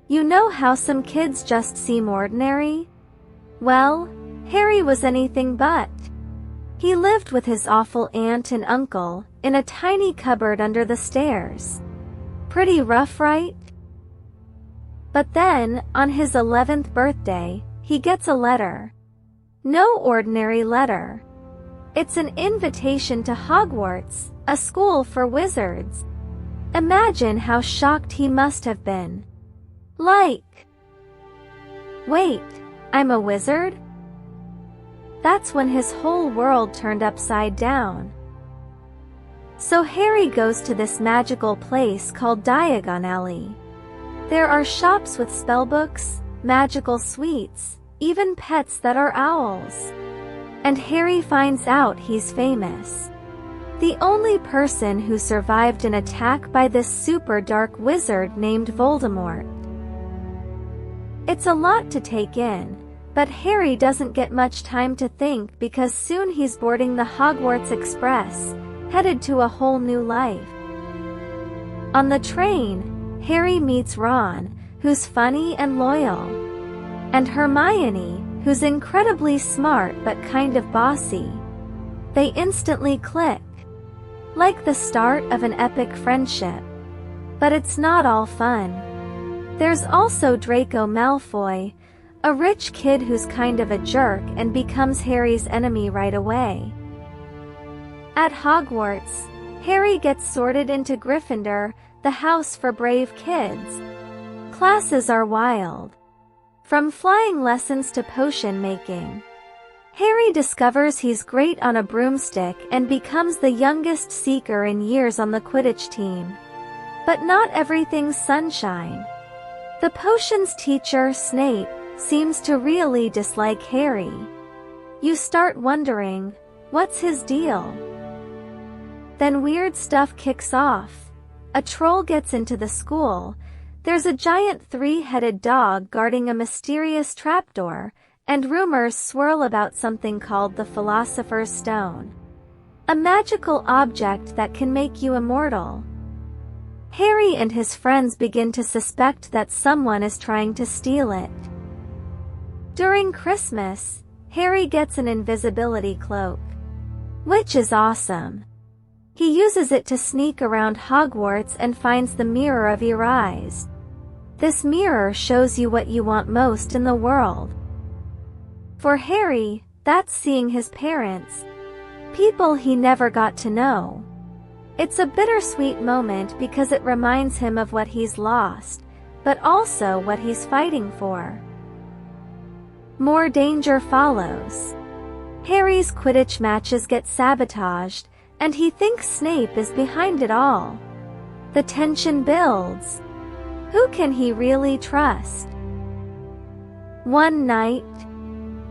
You know how some kids just seem ordinary? Well, Harry was anything but. He lived with his awful aunt and uncle in a tiny cupboard under the stairs. Pretty rough, right? But then, on his 11th birthday, he gets a letter. No ordinary letter. It's an invitation to Hogwarts, a school for wizards. Imagine how shocked he must have been. Like, wait, I'm a wizard? That's when his whole world turned upside down. So Harry goes to this magical place called Diagon Alley. There are shops with spellbooks, magical sweets, even pets that are owls. And Harry finds out he's famous. The only person who survived an attack by this super dark wizard named Voldemort. It's a lot to take in, but Harry doesn't get much time to think because soon he's boarding the Hogwarts Express, headed to a whole new life. On the train, Harry meets Ron, who's funny and loyal, and Hermione, who's incredibly smart but kind of bossy. They instantly click. Like the start of an epic friendship. But it's not all fun. There's also Draco Malfoy, a rich kid who's kind of a jerk and becomes Harry's enemy right away. At Hogwarts, Harry gets sorted into Gryffindor, the house for brave kids. Classes are wild. From flying lessons to potion making. Harry discovers he's great on a broomstick and becomes the youngest seeker in years on the Quidditch team. But not everything's sunshine. The potions teacher, Snape, seems to really dislike Harry. You start wondering, what's his deal? Then weird stuff kicks off. A troll gets into the school, there's a giant three-headed dog guarding a mysterious trapdoor, and rumors swirl about something called the Philosopher's Stone. A magical object that can make you immortal. Harry and his friends begin to suspect that someone is trying to steal it. During Christmas, Harry gets an invisibility cloak, which is awesome. He uses it to sneak around Hogwarts and finds the Mirror of Your Eyes. This mirror shows you what you want most in the world. For Harry, that's seeing his parents, people he never got to know. It's a bittersweet moment because it reminds him of what he's lost, but also what he's fighting for. More danger follows. Harry's Quidditch matches get sabotaged, and he thinks Snape is behind it all. The tension builds. Who can he really trust? One night,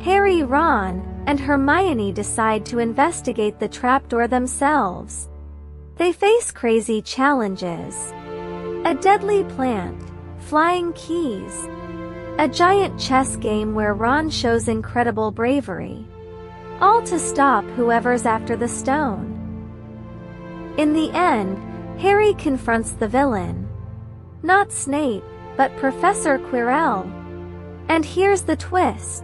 Harry, Ron, and Hermione decide to investigate the trapdoor themselves. They face crazy challenges. A deadly plant, flying keys, a giant chess game where Ron shows incredible bravery. All to stop whoever's after the stone. In the end, Harry confronts the villain. Not Snape, but Professor Quirrell. And here's the twist.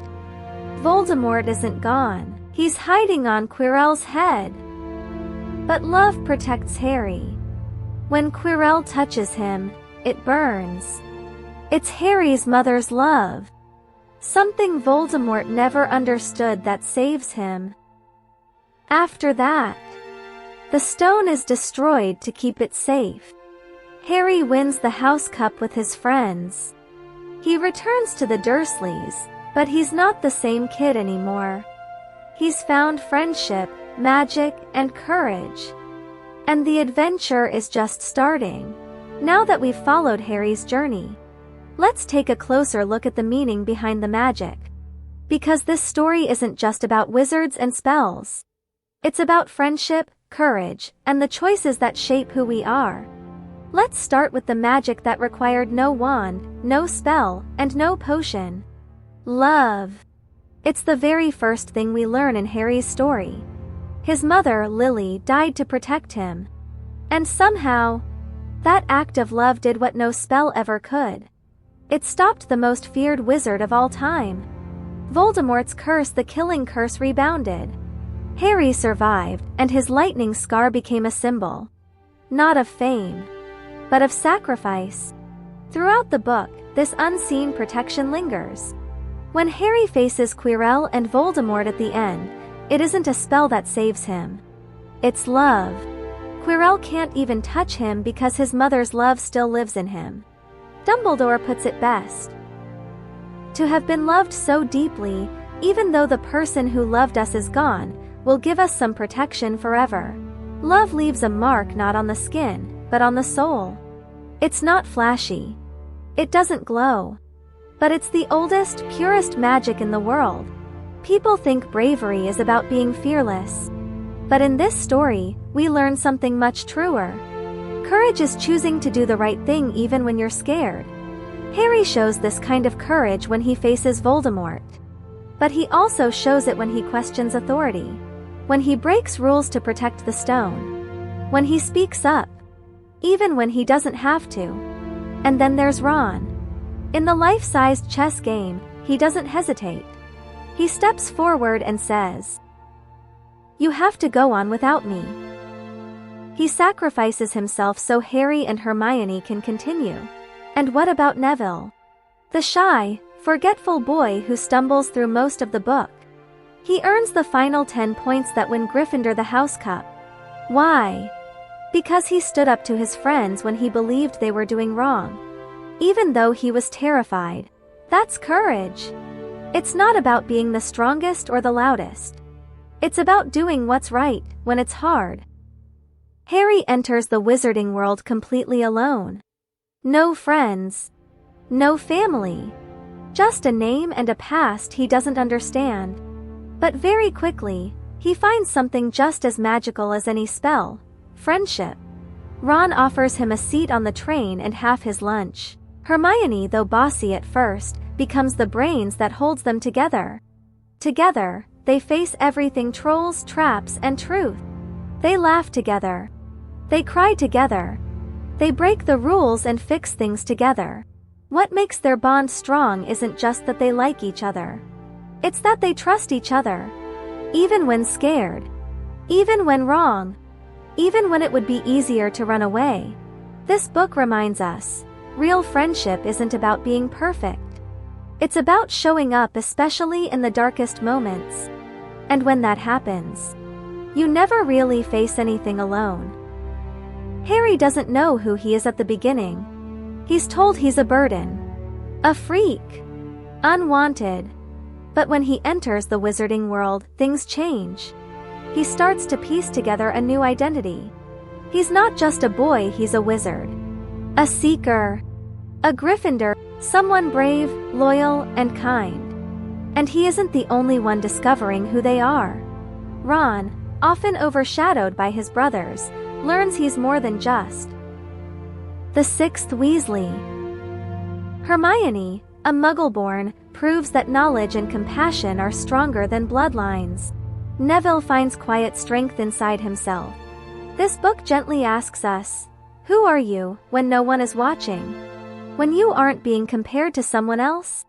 Voldemort isn't gone, he's hiding on Quirrell's head. But love protects Harry. When Quirrell touches him, it burns. It's Harry's mother's love. Something Voldemort never understood that saves him. After that, the stone is destroyed to keep it safe. Harry wins the House Cup with his friends. He returns to the Dursleys, but he's not the same kid anymore. He's found friendship, magic, and courage. And the adventure is just starting. Now that we've followed Harry's journey, let's take a closer look at the meaning behind the magic. Because this story isn't just about wizards and spells. It's about friendship, courage, and the choices that shape who we are. Let's start with the magic that required no wand, no spell, and no potion. Love. It's the very first thing we learn in Harry's story. His mother, Lily, died to protect him. And somehow, that act of love did what no spell ever could. It stopped the most feared wizard of all time. Voldemort's curse, the killing curse, rebounded. Harry survived, and his lightning scar became a symbol. Not of fame, but of sacrifice. Throughout the book, this unseen protection lingers. When Harry faces Quirrell and Voldemort at the end, it isn't a spell that saves him. It's love. Quirrell can't even touch him because his mother's love still lives in him. Dumbledore puts it best. To have been loved so deeply, even though the person who loved us is gone, will give us some protection forever. Love leaves a mark not on the skin, but on the soul. It's not flashy. It doesn't glow. But it's the oldest, purest magic in the world. People think bravery is about being fearless. But in this story, we learn something much truer. Courage is choosing to do the right thing even when you're scared. Harry shows this kind of courage when he faces Voldemort. But he also shows it when he questions authority. When he breaks rules to protect the stone. When he speaks up. Even when he doesn't have to. And then there's Ron. In the life-sized chess game, he doesn't hesitate. He steps forward and says, "You have to go on without me." He sacrifices himself so Harry and Hermione can continue. And what about Neville? The shy, forgetful boy who stumbles through most of the book. He earns the final 10 points that win Gryffindor the House Cup. Why? Because he stood up to his friends when he believed they were doing wrong. Even though he was terrified. That's courage. It's not about being the strongest or the loudest. It's about doing what's right when it's hard. Harry enters the wizarding world completely alone. No friends. No family. Just a name and a past he doesn't understand. But very quickly, he finds something just as magical as any spell: friendship. Ron offers him a seat on the train and half his lunch. Hermione, though bossy at first, becomes the brains that holds them together. Together, they face everything: trolls, traps, and truth. They laugh together. They cry together. They break the rules and fix things together. What makes their bond strong isn't just that they like each other. It's that they trust each other. Even when scared. Even when wrong. Even when it would be easier to run away. This book reminds us, real friendship isn't about being perfect. It's about showing up, especially in the darkest moments. And when that happens, you never really face anything alone. Harry doesn't know who he is at the beginning. He's told he's a burden. A freak. Unwanted. But when he enters the wizarding world, things change. He starts to piece together a new identity. He's not just a boy, he's a wizard. A seeker. A Gryffindor, someone brave, loyal, and kind. And he isn't the only one discovering who they are. Ron, often overshadowed by his brothers, learns he's more than just the sixth Weasley. Hermione, a Muggle-born, proves that knowledge and compassion are stronger than bloodlines. Neville finds quiet strength inside himself. This book gently asks us, who are you when no one is watching? When you aren't being compared to someone else?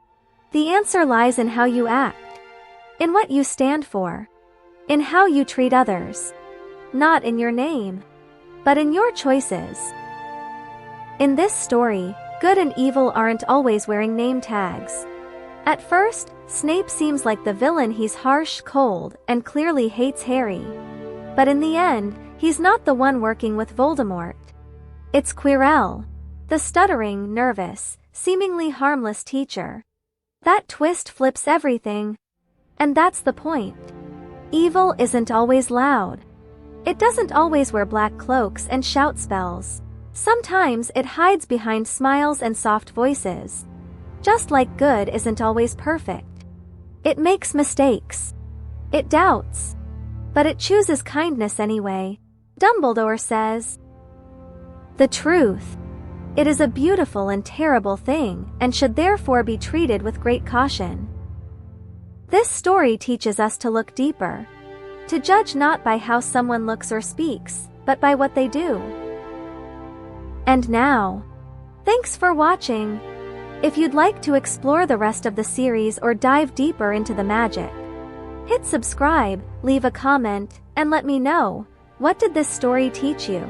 The answer lies in how you act. In what you stand for. In how you treat others. Not in your name. But in your choices. In this story, good and evil aren't always wearing name tags. At first, Snape seems like the villain. He's harsh, cold, and clearly hates Harry. But in the end, he's not the one working with Voldemort. It's Quirrell, the stuttering, nervous, seemingly harmless teacher. That twist flips everything. And that's the point. Evil isn't always loud. It doesn't always wear black cloaks and shout spells. Sometimes it hides behind smiles and soft voices. Just like good isn't always perfect. It makes mistakes. It doubts. But it chooses kindness anyway. Dumbledore says, "The truth. It is a beautiful and terrible thing, and should therefore be treated with great caution." This story teaches us to look deeper. To judge not by how someone looks or speaks, but by what they do. And now, thanks for watching. If you'd like to explore the rest of the series or dive deeper into the magic, hit subscribe, leave a comment, and let me know, what did this story teach you?